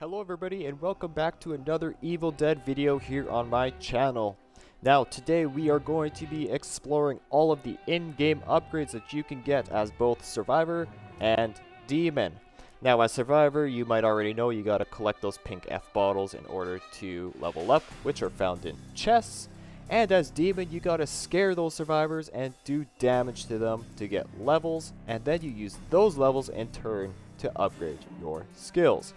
Hello everybody and welcome back to another Evil Dead video here on my channel. Now today we are going to be exploring all of the in-game upgrades that you can get as both Survivor and Demon. Now as Survivor, you might already know you gotta collect those pink F bottles in order to level up, which are found in chests. And as Demon, you gotta scare those survivors and do damage to them to get levels, and then you use those levels in turn to upgrade your skills.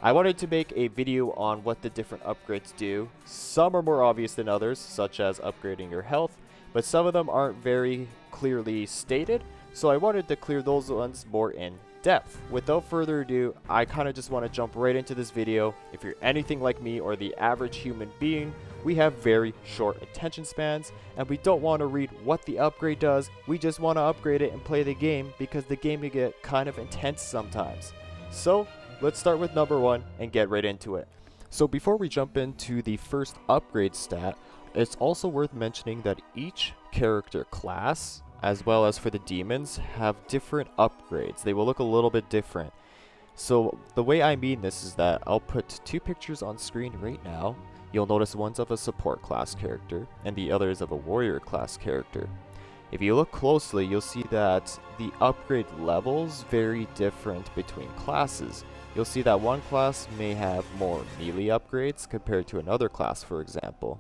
I wanted to make a video on what the different upgrades do. Some are more obvious than others, such as upgrading your health, but some of them aren't very clearly stated, so I wanted to clear those ones more in depth. Without further ado, I kind of just want to jump right into this video. If you're anything like me or the average human being, we have very short attention spans, and we don't want to read what the upgrade does. We just want to upgrade it and play the game because the game can get kind of intense sometimes. So let's start with number one and get right into it. So before we jump into the first upgrade stat, it's also worth mentioning that each character class, as well as for the demons, have different upgrades. They will look a little bit different. So the way I mean this is that I'll put two pictures on screen right now. You'll notice one's of a support class character and the other is of a warrior class character. If you look closely, you'll see that the upgrade levels vary different between classes. You'll see that one class may have more melee upgrades compared to another class, for example.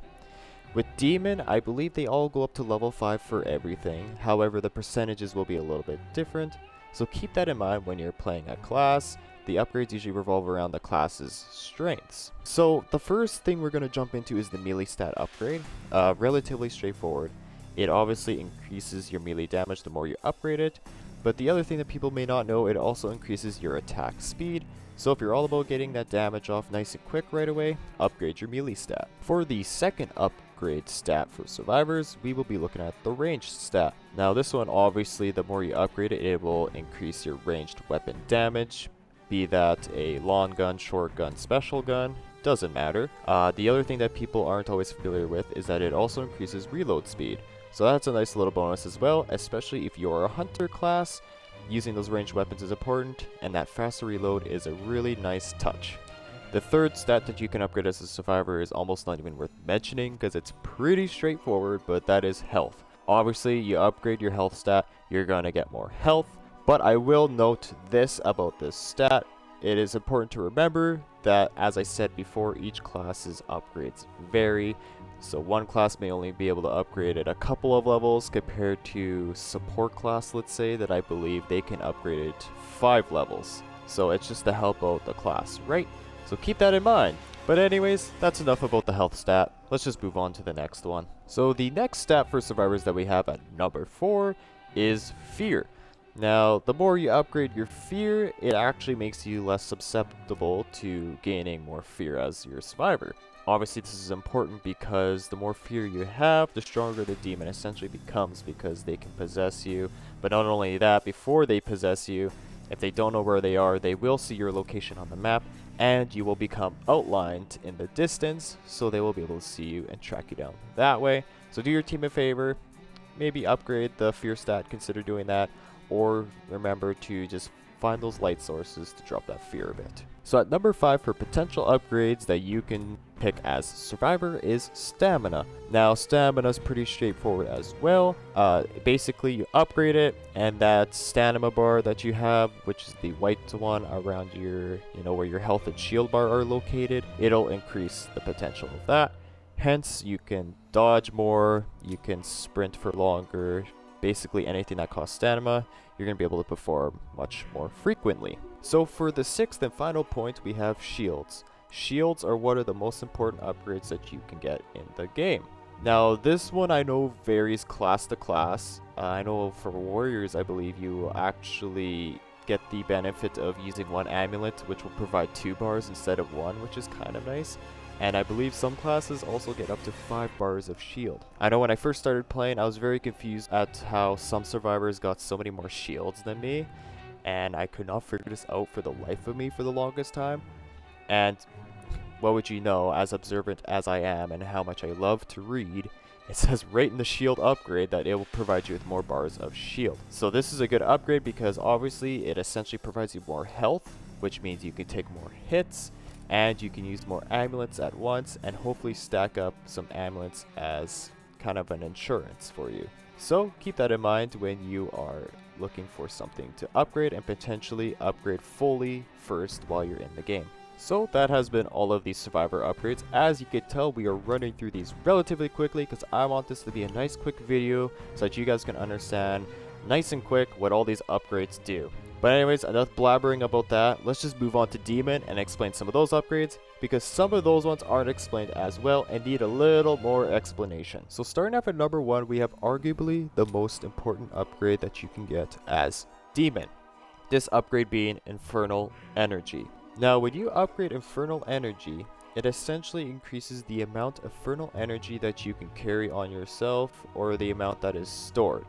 With Demon, I believe they all go up to level 5 for everything. However, the percentages will be a little bit different, so keep that in mind when you're playing a class. The upgrades usually revolve around the class's strengths. So the first thing we're going to jump into is the melee stat upgrade. Relatively straightforward. It obviously increases your melee damage the more you upgrade it, but the other thing that people may not know, it also increases your attack speed. So if you're all about getting that damage off nice and quick right away, upgrade your melee stat. For the second upgrade stat for survivors, we will be looking at the ranged stat. Now this one, obviously the more you upgrade it, it will increase your ranged weapon damage, be that a long gun, short gun, special gun, doesn't matter. The other thing that people aren't always familiar with is that it also increases reload speed. So that's a nice little bonus as well, especially if you're a hunter class. Using those ranged weapons is important, and that faster reload is a really nice touch. The third stat that you can upgrade as a survivor is almost not even worth mentioning because it's pretty straightforward, but that is health. Obviously, you upgrade your health stat, you're gonna get more health, but I will note this about this stat. It is important to remember that, as I said before, each class's upgrades vary. So one class may only be able to upgrade at a couple of levels compared to support class, let's say, that I believe they can upgrade it 5 levels. So it's just to help out the class, right? So keep that in mind. But anyways, that's enough about the health stat. Let's just move on to the next one. So the next stat for survivors that we have at number 4 is fear. Now, the more you upgrade your fear, it actually makes you less susceptible to gaining more fear as your survivor. Obviously, this is important because the more fear you have, the stronger the demon essentially becomes because they can possess you. But not only that, before they possess you, if they don't know where they are, they will see your location on the map and you will become outlined in the distance, so they will be able to see you and track you down that way. So do your team a favor, maybe upgrade the fear stat, consider doing that, or remember to just find those light sources to drop that fear a bit. So at number 5 for potential upgrades that you can pick as survivor is stamina. Now stamina is pretty straightforward as well. Basically you upgrade it, and that stamina bar that you have, which is the white one around your, where your health and shield bar are located, it'll increase the potential of that. Hence you can dodge more, you can sprint for longer. Basically anything that costs stamina, you're going to be able to perform much more frequently. So for the 6th and final point, we have shields. Shields are one of the most important upgrades that you can get in the game. Now this one I know varies class to class. I know for warriors, I believe you actually get the benefit of using one amulet, which will provide 2 bars instead of 1, which is kind of nice. And I believe some classes also get up to 5 bars of shield. I know when I first started playing, I was very confused at how some survivors got so many more shields than me, and I could not figure this out for the life of me for the longest time. And what would you know, as observant as I am and how much I love to read, it says right in the shield upgrade that it will provide you with more bars of shield. So this is a good upgrade because obviously it essentially provides you more health, which means you can take more hits, and you can use more amulets at once and hopefully stack up some amulets as kind of an insurance for you. So keep that in mind when you are looking for something to upgrade, and potentially upgrade fully first while you're in the game. So that has been all of these survivor upgrades. As you can tell, we are running through these relatively quickly because I want this to be a nice quick video so that you guys can understand nice and quick what all these upgrades do. But anyways, enough blabbering about that. Let's just move on to Demon and explain some of those upgrades, because some of those ones aren't explained as well and need a little more explanation. So starting off at number 1, we have arguably the most important upgrade that you can get as Demon. This upgrade being Infernal Energy. Now when you upgrade Infernal Energy, it essentially increases the amount of Infernal Energy that you can carry on yourself, or the amount that is stored.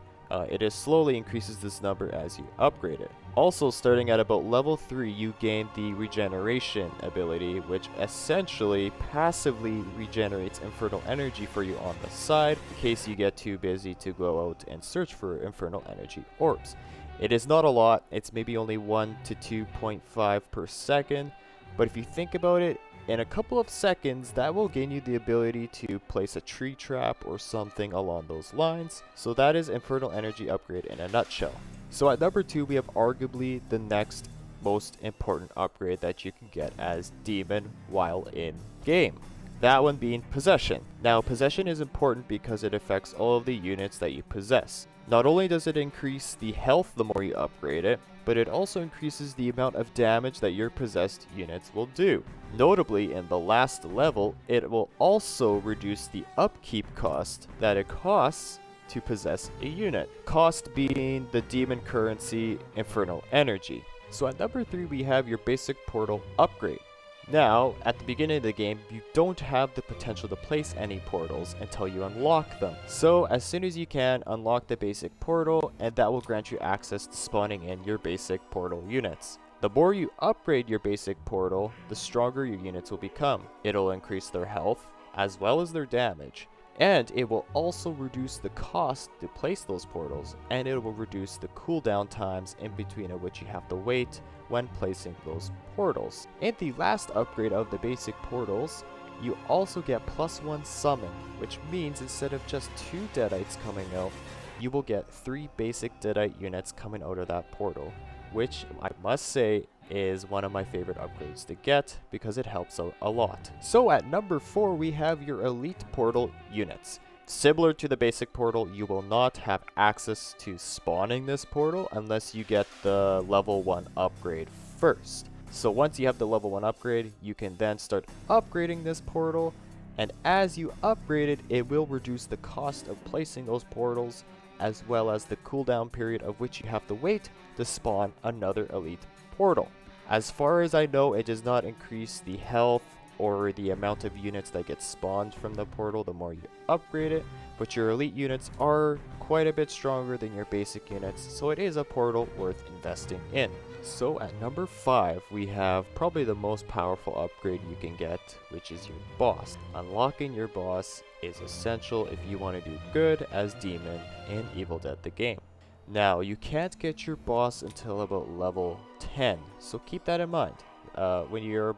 It slowly increases this number as you upgrade it. Also, starting at about level 3, you gain the regeneration ability, which essentially passively regenerates Infernal Energy for you on the side in case you get too busy to go out and search for Infernal Energy orbs. It is not a lot, it's maybe only 1 to 2.5 per second, but if you think about it, in a couple of seconds, that will gain you the ability to place a tree trap or something along those lines. So that is Infernal Energy upgrade in a nutshell. So at number 2, we have arguably the next most important upgrade that you can get as Demon while in game. That one being Possession. Now Possession is important because it affects all of the units that you possess. Not only does it increase the health the more you upgrade it, but it also increases the amount of damage that your possessed units will do. Notably, in the last level, it will also reduce the upkeep cost that it costs to possess a unit. Cost being the demon currency, Infernal Energy. So at number 3, we have your basic portal upgrade. Now, at the beginning of the game, you don't have the potential to place any portals until you unlock them. So, as soon as you can, unlock the basic portal, and that will grant you access to spawning in your basic portal units. The more you upgrade your basic portal, the stronger your units will become. It'll increase their health, as well as their damage. And it will also reduce the cost to place those portals, and it will reduce the cooldown times in between of which you have to wait when placing those portals. In the last upgrade of the basic portals, you also get +1 summon, which means instead of just 2 deadites coming out, you will get 3 basic deadite units coming out of that portal, which I must say is one of my favorite upgrades to get because it helps out a lot. So at number 4, we have your elite portal units. Similar to the basic portal, you will not have access to spawning this portal unless you get the level 1 upgrade first. So once you have the level 1 upgrade, you can then start upgrading this portal, and as you upgrade it, it will reduce the cost of placing those portals, as well as the cooldown period of which you have to wait to spawn another elite portal. As far as I know, it does not increase the health or the amount of units that get spawned from the portal the more you upgrade it, but your elite units are quite a bit stronger than your basic units, so it is a portal worth investing in. So at number 5, we have probably the most powerful upgrade you can get, which is your boss. Unlocking your boss is essential if you want to do good as Demon in Evil Dead the game. Now, you can't get your boss until about level 10, so keep that in mind. When you're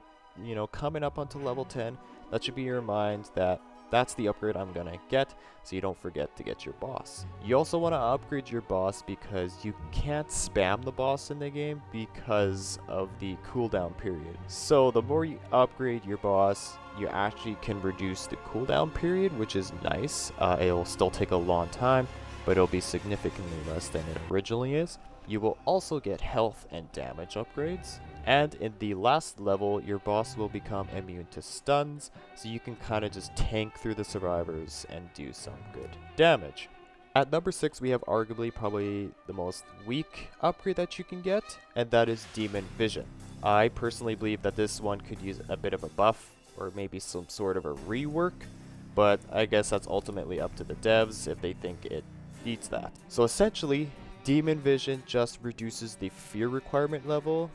coming up onto level 10, that should be in your mind that that's the upgrade I'm gonna get, so you don't forget to get your boss. You also want to upgrade your boss because you can't spam the boss in the game because of the cooldown period. So the more you upgrade your boss, you actually can reduce the cooldown period, which is nice. It will still take a long time, but it'll be significantly less than it originally is. You will also get health and damage upgrades. And in the last level, your boss will become immune to stuns, so you can kind of just tank through the survivors and do some good damage. At number 6, we have arguably probably the most weak upgrade that you can get, and that is Demon Vision. I personally believe that this one could use a bit of a buff, or maybe some sort of a rework, but I guess that's ultimately up to the devs if they think it needs that. So essentially, Demon Vision just reduces the fear requirement level,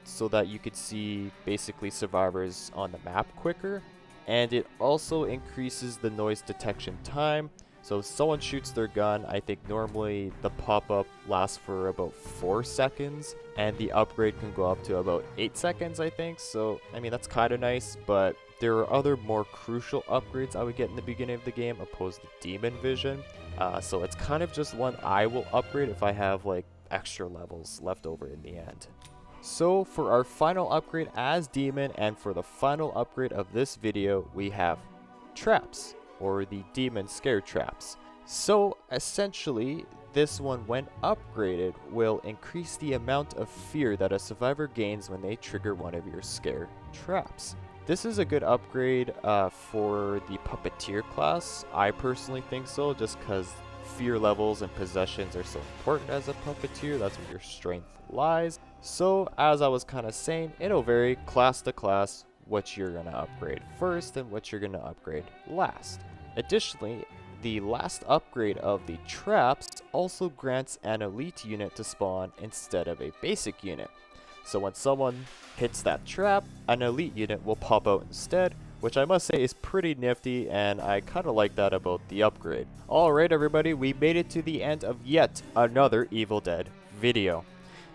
so that you could see basically survivors on the map quicker, and it also increases the noise detection time So if someone shoots their gun, I think normally the pop-up lasts for about 4 seconds, and the upgrade can go up to about 8 seconds, I think. So, I mean, that's kind of nice, but there are other more crucial upgrades I would get in the beginning of the game opposed to Demon Vision. So it's kind of just one I will upgrade if I have like extra levels left over in the end. So for our final upgrade as Demon, and for the final upgrade of this video, we have Traps, or the Demon Scare Traps. So essentially, this one, when upgraded, will increase the amount of fear that a survivor gains when they trigger one of your scare traps. This is a good upgrade for the Puppeteer class. I personally think so, just because fear levels and possessions are so important as a Puppeteer. That's where your strength lies. So as I was kind of saying, it'll vary class to class what you're going to upgrade first and what you're going to upgrade last. Additionally, the last upgrade of the traps also grants an elite unit to spawn instead of a basic unit. So when someone hits that trap, an elite unit will pop out instead, which I must say is pretty nifty, and I kind of like that about the upgrade. Alright everybody, we made it to the end of yet another Evil Dead video.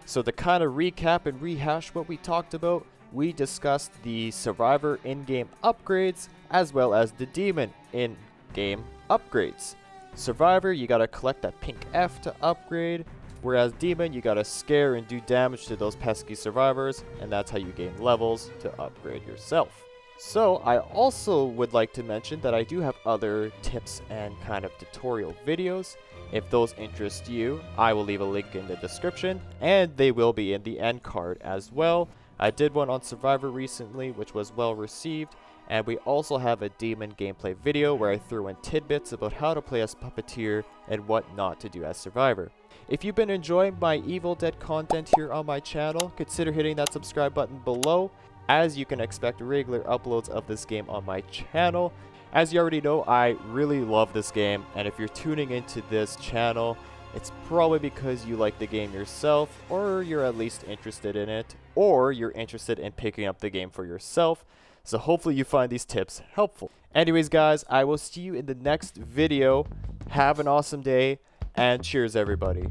So to kind of recap and rehash what we talked about, we discussed the Survivor in-game upgrades as well as the Demon in-game upgrades. Survivor, you gotta collect that pink F to upgrade, whereas Demon, you gotta scare and do damage to those pesky survivors, and that's how you gain levels to upgrade yourself. So I also would like to mention that I do have other tips and kind of tutorial videos. If those interest you, I will leave a link in the description, and they will be in the end card as well. I did one on Survivor recently, which was well received, and we also have a Demon gameplay video where I threw in tidbits about how to play as Puppeteer and what not to do as Survivor. If you've been enjoying my Evil Dead content here on my channel, consider hitting that subscribe button below, as you can expect regular uploads of this game on my channel. As you already know, I really love this game, and if you're tuning into this channel, it's probably because you like the game yourself, or you're at least interested in it, or you're interested in picking up the game for yourself. So hopefully you find these tips helpful. Anyways guys, I will see you in the next video. Have an awesome day, and cheers everybody.